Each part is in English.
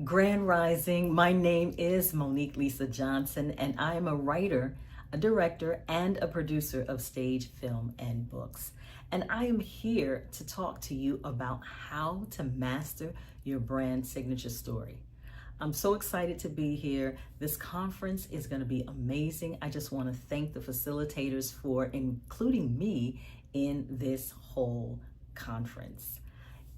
Grand Rising. My name is Monique Lisa Johnson, and I am a writer, a director, and a producer of stage, film, and books. And I am here to talk to you about how to master your brand signature story. I'm so excited to be here. This conference is going to be amazing. I just want to thank the facilitators for including me in this whole conference.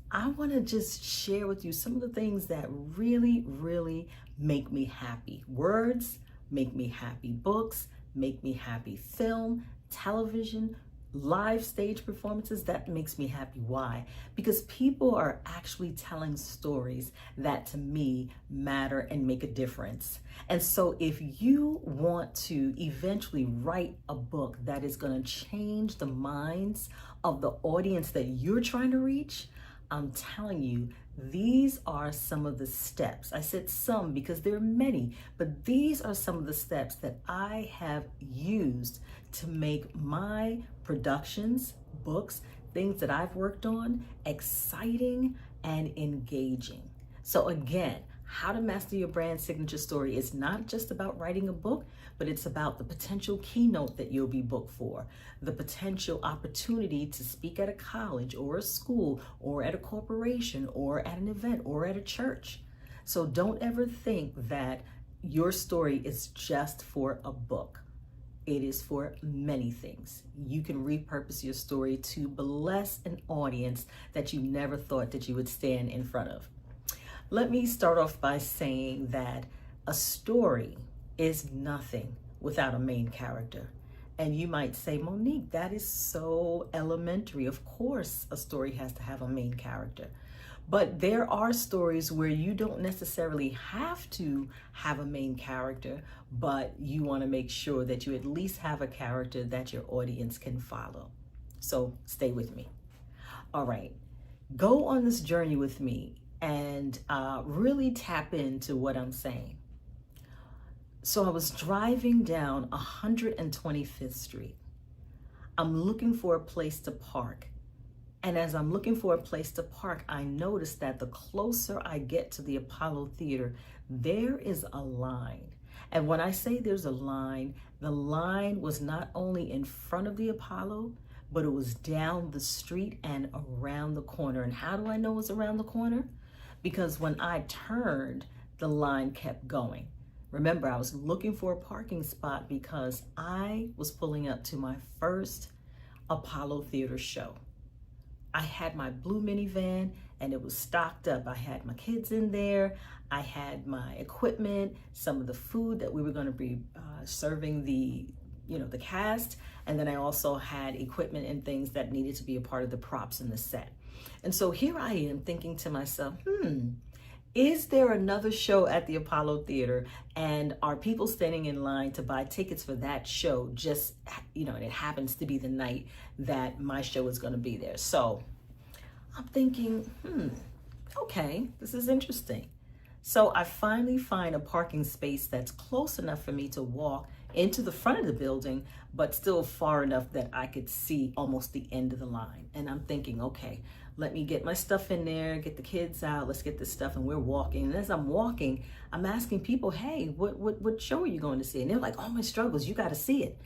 I want to just share with you some of the things that really make me happy. Words make me happy. Books make me happy. Film, television, live stage performances, that makes me happy. Why? Because people are actually telling stories that to me matter and make a difference. And so if you want to eventually write a book that is going to change the minds of the audience that you're trying to reach, I'm telling you, these are some of the steps. I said some because there are many, but these are some of the steps that I have used to make my productions, books, things that I've worked on exciting and engaging. So again, how to master your brand signature story is not just about writing a book, but it's about the potential keynote that you'll be booked for, the potential opportunity to speak at a college or a school or at a corporation or at an event or at a church. So don't ever think that your story is just for a book. It is for many things. You can repurpose your story to bless an audience that you never thought that you would stand in front of. Let me start off by saying that a story is nothing without a main character. And you might say, Monique, that is so elementary. Of course, a story has to have a main character. But there are stories where you don't necessarily have to have a main character, but you want to make sure that you at least have a character that your audience can follow. So stay with me. All right, go on this journey with me and really tap into what I'm saying. So I was driving down 125th Street. I'm looking for a place to park. And as I'm looking for a place to park, I noticed that the closer I get to the Apollo Theater, there is a line. And when I say there's a line, the line was not only in front of the Apollo, but it was down the street and around the corner. And how do I know it's around the corner? Because when I turned, the line kept going. Remember, I was looking for a parking spot because I was pulling up to my first Apollo Theater show. I had my blue minivan and it was stocked up. I had my kids in there. I had my equipment, some of the food that we were going to be serving the cast. And then I also had equipment and things that needed to be a part of the props in the set. And so here I am thinking to myself, is there another show at the Apollo Theater, and are people standing in line to buy tickets for that show just, and it happens to be the night that my show is going to be there. So I'm thinking, okay, this is interesting. So I finally find a parking space that's close enough for me to walk into the front of the building, but still far enough that I could see almost the end of the line. And I'm thinking, okay, let me get my stuff in there, get the kids out, let's get this stuff, and we're walking. And as I'm walking, I'm asking people, hey, what show are you going to see? And they're like, All My Struggles, you got to see it.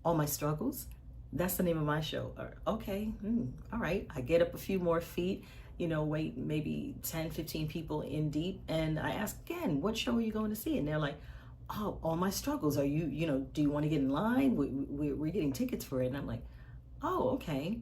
All My Struggles? That's the name of my show. Okay, all right. I get up a few more feet, wait maybe 10, 15 people in deep. And I ask again, what show are you going to see? And they're like, oh, All My Struggles. Are you, do you want to get in line? We're getting tickets for it. And I'm like, oh, okay.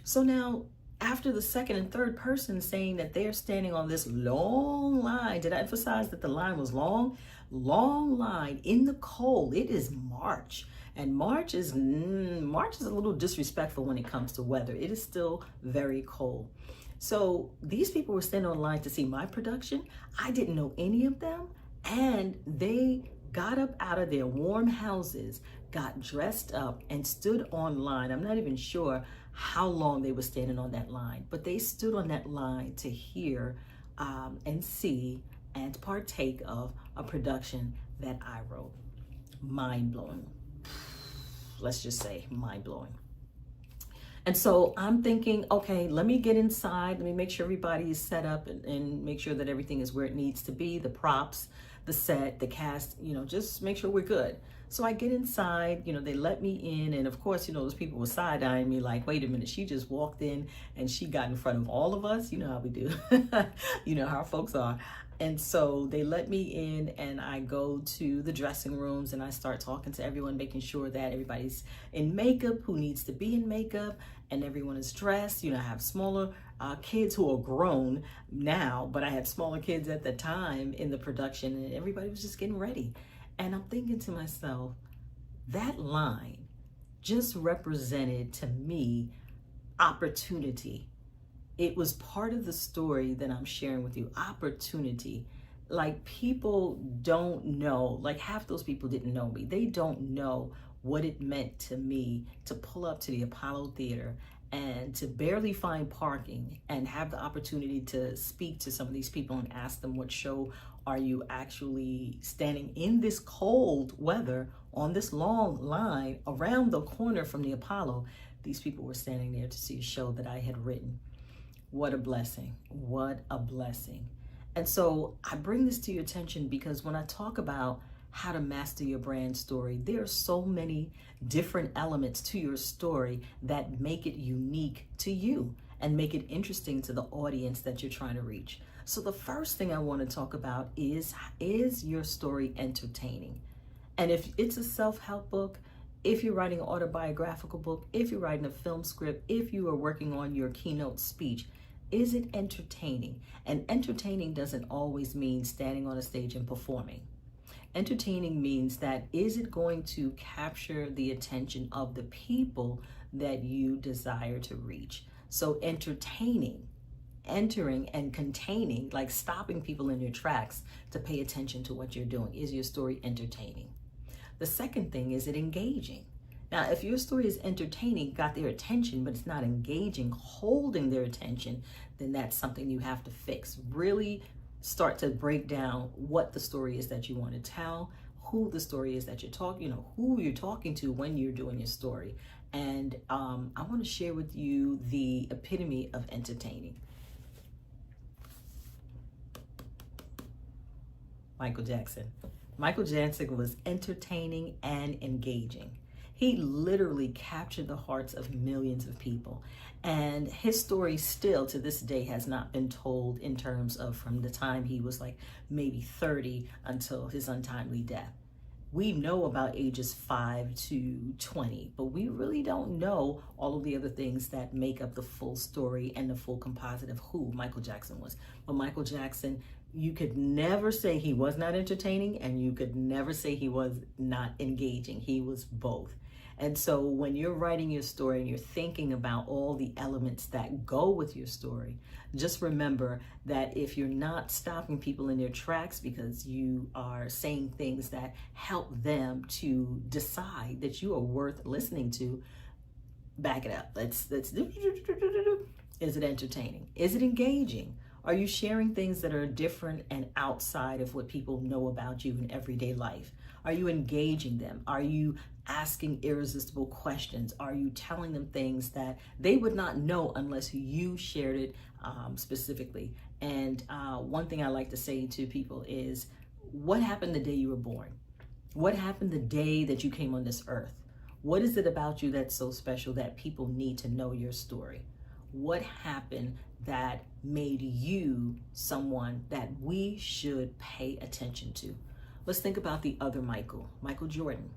So now, after the second and third person saying that they're standing on this long line, did I emphasize that the line was long? Long line in the cold. It is March. And March is a little disrespectful when it comes to weather. It is still very cold. So these people were standing on line to see my production. I didn't know any of them. And they got up out of their warm houses, got dressed up, and stood on line. I'm not even sure how long they were standing on that line, but they stood on that line to hear and see and partake of a production that I wrote. Mind-blowing. Let's just say mind-blowing. And so I'm thinking, okay, let me get inside. Let me make sure everybody is set up and make sure that everything is where it needs to be. The props, the set, the cast, just make sure we're good. So I get inside, they let me in. And of course, those people were side eyeing me like, wait a minute, she just walked in and she got in front of all of us. You know how we do, you know how folks are. And so they let me in and I go to the dressing rooms and I start talking to everyone, making sure that everybody's in makeup who needs to be in makeup and everyone is dressed. I have smaller kids who are grown now, but I had smaller kids at the time in the production and everybody was just getting ready. And I'm thinking to myself, that line just represented to me opportunity. It was part of the story that I'm sharing with you. Opportunity. Like, people don't know, like half those people didn't know me. They don't know what it meant to me to pull up to the Apollo Theater and to barely find parking and have the opportunity to speak to some of these people and ask them, what show are you actually standing in this cold weather on this long line around the corner from the Apollo? These people were standing there to see a show that I had written. What a blessing. What a blessing. And so I bring this to your attention because when I talk about how to master your brand story, there are so many different elements to your story that make it unique to you and make it interesting to the audience that you're trying to reach. So the first thing I want to talk about is your story entertaining? And if it's a self-help book, if you're writing an autobiographical book, if you're writing a film script, if you are working on your keynote speech, is it entertaining? And entertaining doesn't always mean standing on a stage and performing. Entertaining means that, is it going to capture the attention of the people that you desire to reach? So entertaining, entering and containing, like stopping people in your tracks to pay attention to what you're doing. Is your story entertaining? The second thing, is it engaging? Now, if your story is entertaining, got their attention, but it's not engaging, holding their attention, then that's something you have to fix. Really start to break down what the story is that you want to tell, who the story is that you're talking, who you're talking to when you're doing your story. And I want to share with you the epitome of entertaining. Michael Jackson. Michael Jackson was entertaining and engaging. He literally captured the hearts of millions of people. And his story still to this day has not been told in terms of from the time he was like maybe 30 until his untimely death. We know about ages 5 to 20, but we really don't know all of the other things that make up the full story and the full composite of who Michael Jackson was. But Michael Jackson, you could never say he was not entertaining, and you could never say he was not engaging. He was both. And so when you're writing your story and you're thinking about all the elements that go with your story, just remember that if you're not stopping people in their tracks because you are saying things that help them to decide that you are worth listening to, back it up. Let's is it entertaining? Is it engaging? Are you sharing things that are different and outside of what people know about you in everyday life? Are you engaging them? Are you asking irresistible questions? Are you telling them things that they would not know unless you shared it specifically? And one thing I like to say to people is, what happened the day you were born? What happened the day that you came on this earth? What is it about you that's so special that people need to know your story? What happened that made you someone that we should pay attention to? Let's think about the other Michael Jordan.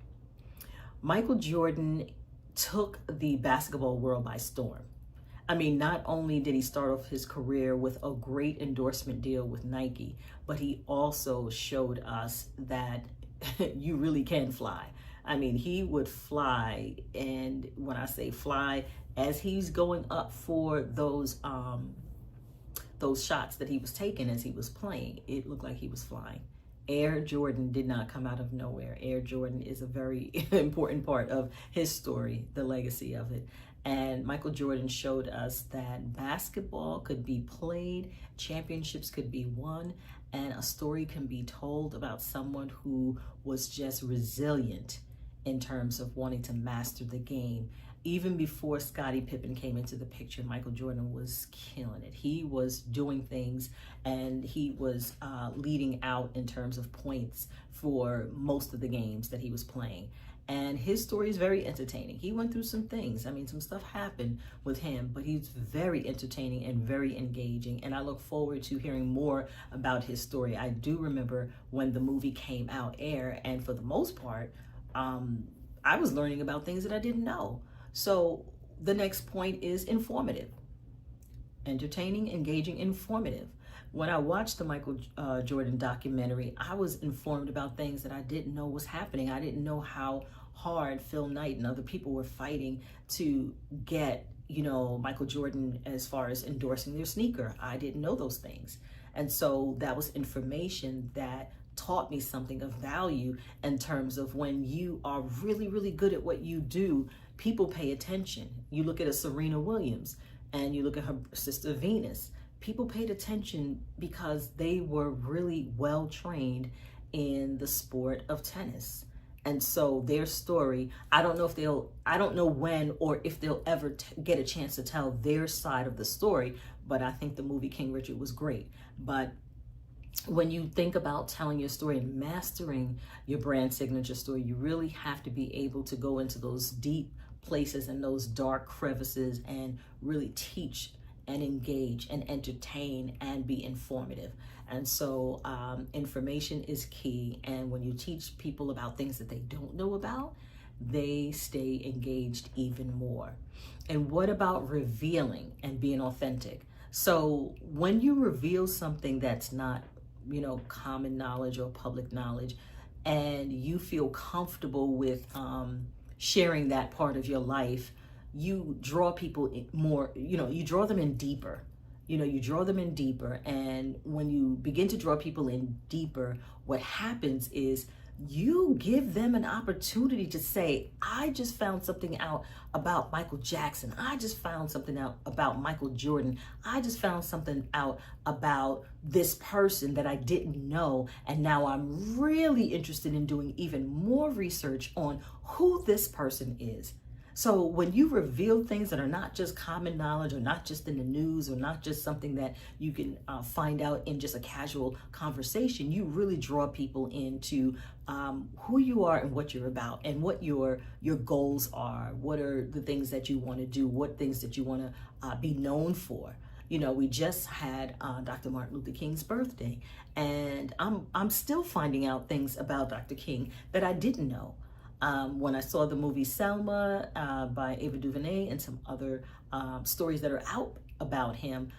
Michael Jordan took the basketball world by storm. I mean, not only did he start off his career with a great endorsement deal with Nike, but he also showed us that you really can fly. I mean, he would fly, and when I say fly, as he's going up for those shots that he was taking as he was playing, it looked like he was flying. Air Jordan did not come out of nowhere. Air Jordan is a very important part of his story, the legacy of it. And Michael Jordan showed us that basketball could be played, championships could be won, and a story can be told about someone who was just resilient in terms of wanting to master the game even before Scottie Pippen came into the picture, Michael Jordan was killing it. He was doing things, and he was leading out in terms of points for most of the games that he was playing. And his story is very entertaining. He went through some things. I mean, some stuff happened with him, but he's very entertaining and very engaging. And I look forward to hearing more about his story. I do remember when the movie came out air, and for the most part, I was learning about things that I didn't know. So the next point is informative. Entertaining, engaging, informative. When I watched the Michael Jordan documentary, I was informed about things that I didn't know was happening. I didn't know how hard Phil Knight and other people were fighting to get, Michael Jordan as far as endorsing their sneaker. I didn't know those things. And so that was information that taught me something of value in terms of when you are really, really good at what you do, people pay attention. You look at a Serena Williams and you look at her sister Venus. People paid attention because they were really well trained in the sport of tennis. And so their story, I don't know when or if they'll ever get a chance to tell their side of the story, but I think the movie King Richard was great. But when you think about telling your story and mastering your brand signature story, you really have to be able to go into those deep places and those dark crevices and really teach and engage and entertain and be informative. And so information is key. And when you teach people about things that they don't know about, they stay engaged even more. And what about revealing and being authentic? So when you reveal something that's not, common knowledge or public knowledge, and you feel comfortable with sharing that part of your life, you draw people more, you draw them in deeper. You draw them in deeper. And when you begin to draw people in deeper, what happens is you give them an opportunity to say, I just found something out about Michael Jackson. I just found something out about Michael Jordan. I just found something out about this person that I didn't know. And now I'm really interested in doing even more research on who this person is. So when you reveal things that are not just common knowledge or not just in the news or not just something that you can find out in just a casual conversation, you really draw people into who you are and what you're about and what your goals are. What are the things that you want to do? What things that you want to be known for? We just had Dr. Martin Luther King's birthday, and I'm still finding out things about Dr. King that I didn't know. When I saw the movie Selma by Ava DuVernay and some other stories that are out about him,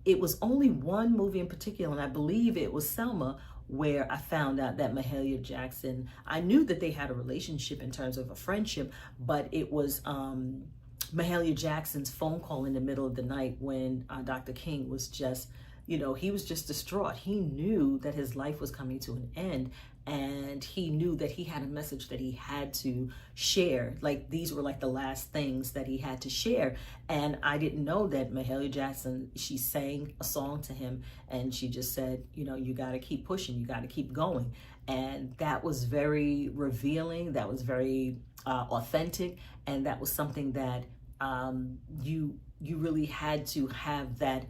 it was only one movie in particular, and I believe it was Selma, where I found out that Mahalia Jackson, I knew that they had a relationship in terms of a friendship, but it was Mahalia Jackson's phone call in the middle of the night when Dr. King was just, he was just distraught. He knew that his life was coming to an end, and he knew that he had a message that he had to share. Like, these were like the last things that he had to share. And I didn't know that Mahalia Jackson, she sang a song to him, and she just said, you got to keep pushing, you got to keep going. And that was very revealing. That was very authentic. And that was something that you really had to have that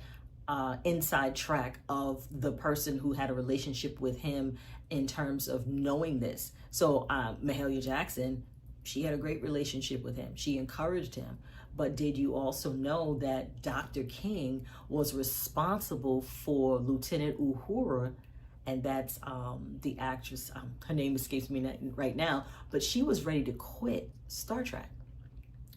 inside track of the person who had a relationship with him in terms of knowing this. So Mahalia Jackson, she had a great relationship with him. She encouraged him. But did you also know that Dr. King was responsible for Lieutenant Uhura? And that's the actress, her name escapes me right now, but she was ready to quit Star Trek.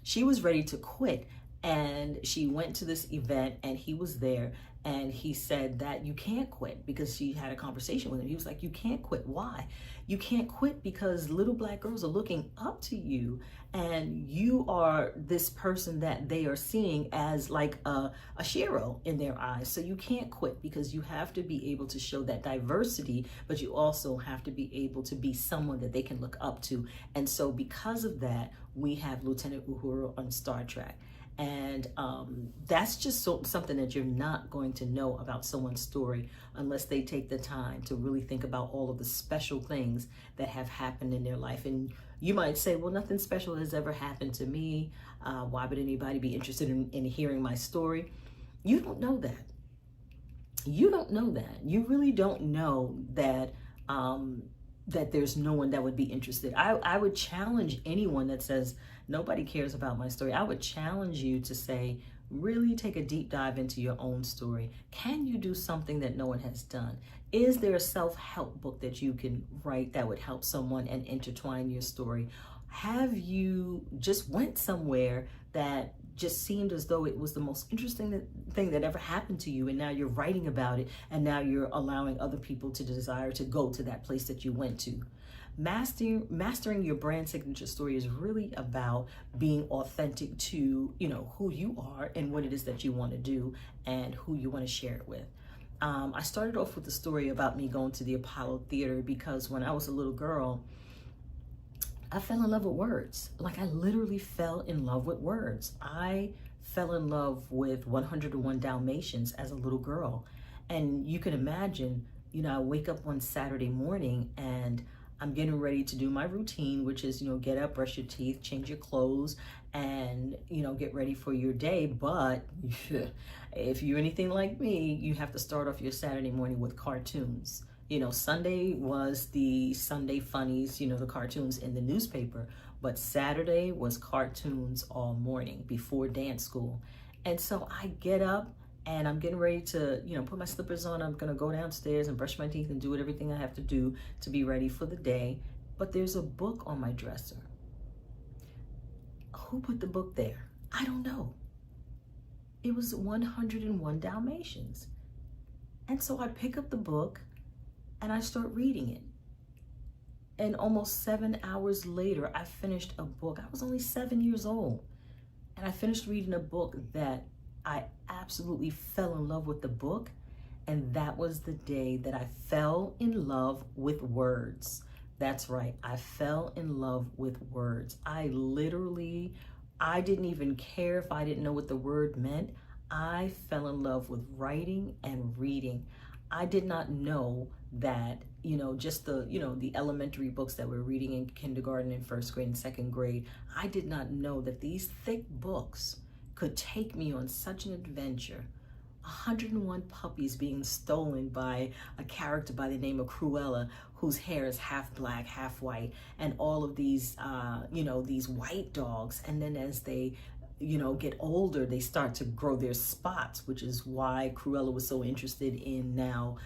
She was ready to quit. And she went to this event, and he was there, and he said that you can't quit, because she had a conversation with him. He was like, you can't quit. Why? You can't quit because little black girls are looking up to you, and you are this person that they are seeing as like a hero in their eyes. So you can't quit, because you have to be able to show that diversity, but you also have to be able to be someone that they can look up to. And so because of that, we have Lieutenant Uhura on Star Trek. And that's just something that you're not going to know about someone's story unless they take the time to really think about all of the special things that have happened in their life. And you might say, well, nothing special has ever happened to me. Why would anybody be interested in hearing my story? You don't know that. You don't know that. You really don't know that that there's no one that would be interested. I would challenge anyone that says nobody cares about my story. I would challenge you to say, really take a deep dive into your own story. Can you do something that no one has done? Is there a self-help book that you can write that would help someone and intertwine your story? Have you just went somewhere that just seemed as though it was the most interesting thing that ever happened to you, and now you're writing about it, and now you're allowing other people to desire to go to that place that you went to? Mastering your brand signature story is really about being authentic to, who you are and what it is that you want to do and who you want to share it with. I started off with the story about me going to the Apollo Theater because when I was a little girl, I fell in love with words. Like, I literally fell in love with words. I fell in love with 101 Dalmatians as a little girl. And you can imagine, I wake up one Saturday morning and I'm getting ready to do my routine, which is, get up, brush your teeth, change your clothes, and, get ready for your day. But if you're anything like me, you have to start off your Saturday morning with cartoons. Sunday was the Sunday funnies, the cartoons in the newspaper, but Saturday was cartoons all morning before dance school. And so I get up and I'm getting ready to, put my slippers on. I'm going to go downstairs and brush my teeth and do everything I have to do to be ready for the day. But there's a book on my dresser. Who put the book there? I don't know. It was 101 Dalmatians. And so I pick up the book and I start reading it. And almost 7 hours later, I finished a book. I was only 7 years old. And I finished reading a book that I absolutely fell in love with the book. And that was the day that I fell in love with words. That's right. I fell in love with words. I didn't even care if I didn't know what the word meant. I fell in love with writing and reading. I did not know that, just the elementary books that we're reading in kindergarten and first grade and second grade. I did not know that these thick books could take me on such an adventure. 101 puppies being stolen by a character by the name of Cruella, whose hair is half black, half white, and all of these, these white dogs. And then as they get older, they start to grow their spots, which is why Cruella was so interested in now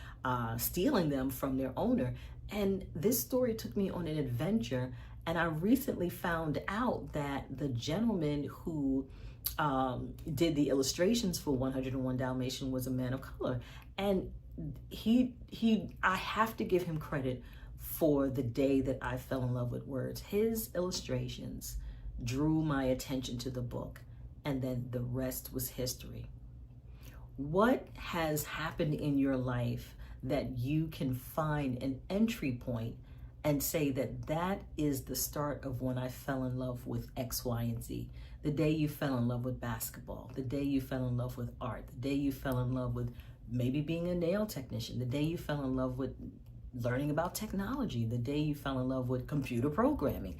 stealing them from their owner. And this story took me on an adventure. And I recently found out that the gentleman who did the illustrations for 101 Dalmatian was a man of color. And I have to give him credit for the day that I fell in love with words. His illustrations drew my attention to the book, and then the rest was history. What has happened in your life that you can find an entry point and say that is the start of when I fell in love with X, Y, and Z? The day you fell in love with basketball, the day you fell in love with art, the day you fell in love with maybe being a nail technician, the day you fell in love with learning about technology, the day you fell in love with computer programming.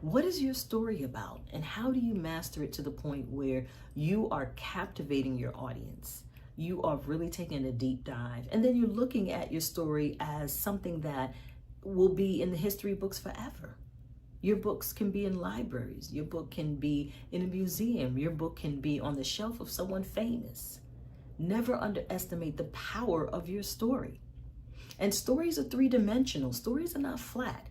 What is your story about, and how do you master it to the point where you are captivating your audience? You are really taking a deep dive, and then you're looking at your story as something that will be in the history books forever. Your books can be in libraries. Your book can be in a museum. Your book can be on the shelf of someone famous. Never underestimate the power of your story. And stories are three-dimensional. Stories are not flat.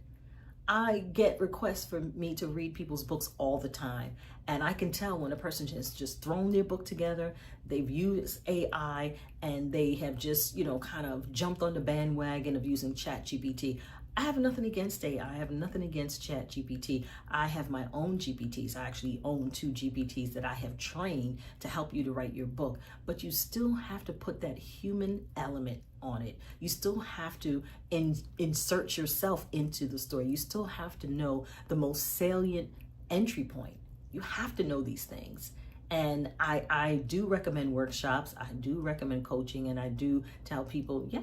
I get requests for me to read people's books all the time. And I can tell when a person has just thrown their book together, they've used AI, and they have just, kind of jumped on the bandwagon of using ChatGPT. I have nothing against AI. I have nothing against ChatGPT. I have my own GPTs. I actually own 2 GPTs that I have trained to help you to write your book. But you still have to put that human element on it. You still have to insert yourself into the story. You still have to know the most salient entry point. You have to know these things. And I do recommend workshops. I do recommend coaching, and I do tell people, yeah,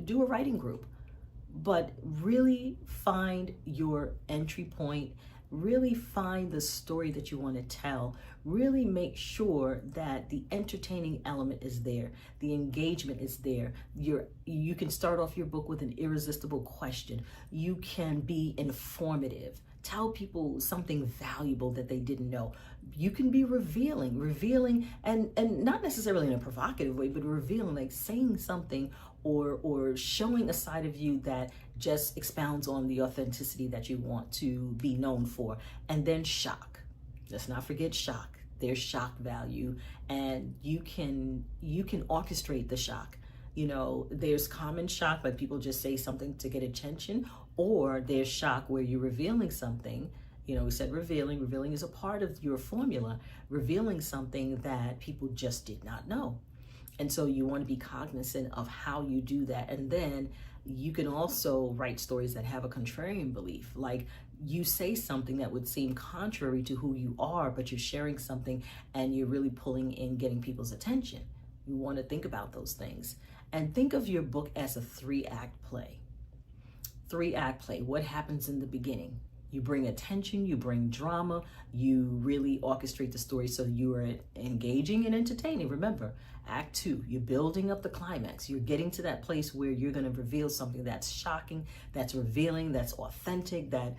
do a writing group. But really find your entry point, really find the story that you want to tell, really make sure that the entertaining element is there, the engagement is there. You can start off your book with an irresistible question. You can be informative, tell people something valuable that they didn't know. You can be revealing, and not necessarily in a provocative way, but revealing, like saying something or showing a side of you that just expounds on the authenticity that you want to be known for. And then shock. Let's not forget shock. There's shock value, and you can orchestrate the shock. There's common shock, like people just say something to get attention, or there's shock where you're revealing something. We said revealing is a part of your formula, revealing something that people just did not know. And so you want to be cognizant of how you do that. And then you can also write stories that have a contrarian belief. Like you say something that would seem contrary to who you are, but you're sharing something and you're really pulling in, getting people's attention. You want to think about those things. And think of your book as a 3-act play. 3-act play. What happens in the beginning? You bring attention, you bring drama, you really orchestrate the story so you are engaging and entertaining. Remember, Act 2, you're building up the climax. You're getting to that place where you're going to reveal something that's shocking, that's revealing, that's authentic, that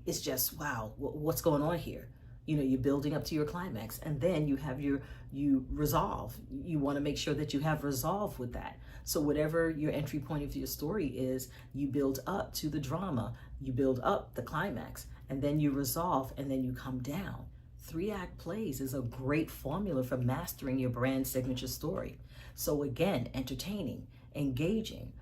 is just, wow, what's going on here? You're building up to your climax, and then you resolve. You want to make sure that you have resolve with that. So whatever your entry point of your story is, you build up to the drama, you build up the climax, and then you resolve, and then you come down. 3-act plays is a great formula for mastering your brand signature story. So again, entertaining, engaging,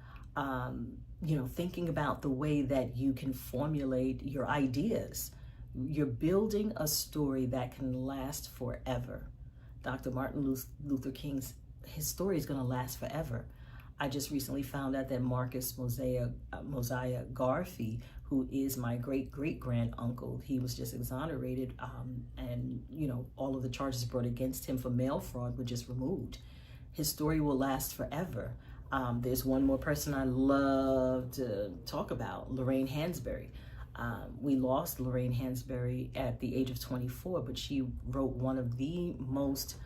thinking about the way that you can formulate your ideas. You're building a story that can last forever. Dr. Martin Luther King's, his story is going to last forever. I just recently found out that Marcus Mosiah Garvey, who is my great-great-grand uncle, he was just exonerated, and all of the charges brought against him for mail fraud were just removed. His story will last forever. There's one more person I love to talk about, Lorraine Hansberry. We lost Lorraine Hansberry at the age of 24, but she wrote one of the most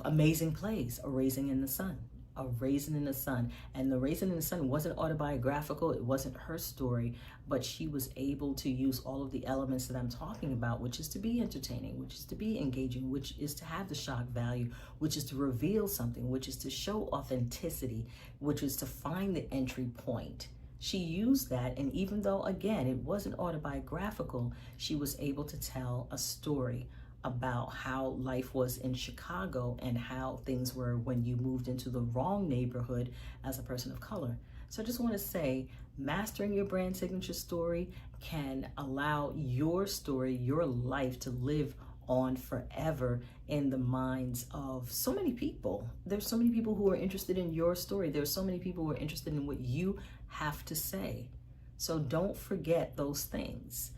amazing plays, A Raisin in the Sun. A Raisin in the Sun. And The Raisin in the Sun wasn't autobiographical, it wasn't her story, but she was able to use all of the elements that I'm talking about, which is to be entertaining, which is to be engaging, which is to have the shock value, which is to reveal something, which is to show authenticity, which is to find the entry point. She used that, and even though, again, it wasn't autobiographical, she was able to tell a story about how life was in Chicago and how things were when you moved into the wrong neighborhood as a person of color. So I just want to say, mastering your brand signature story can allow your story, your life, to live on forever in the minds of so many people. There's so many people who are interested in your story. There's so many people who are interested in what you have to say. So don't forget those things.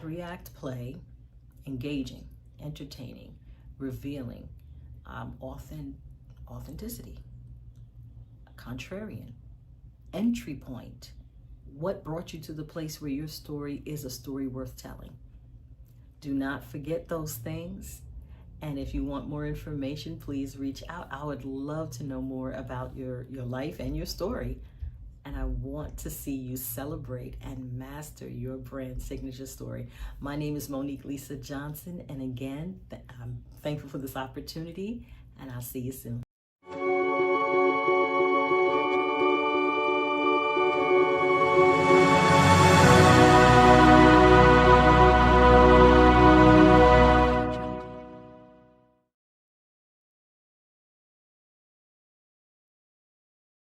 3-act play, engaging, entertaining, revealing, authenticity, contrarian, entry point. What brought you to the place where your story is a story worth telling? Do not forget those things. And if you want more information, please reach out. I would love to know more about your life and your story. And I want to see you celebrate and master your brand signature story. My name is Monique Lisa Johnson. And again, I'm thankful for this opportunity, and I'll see you soon.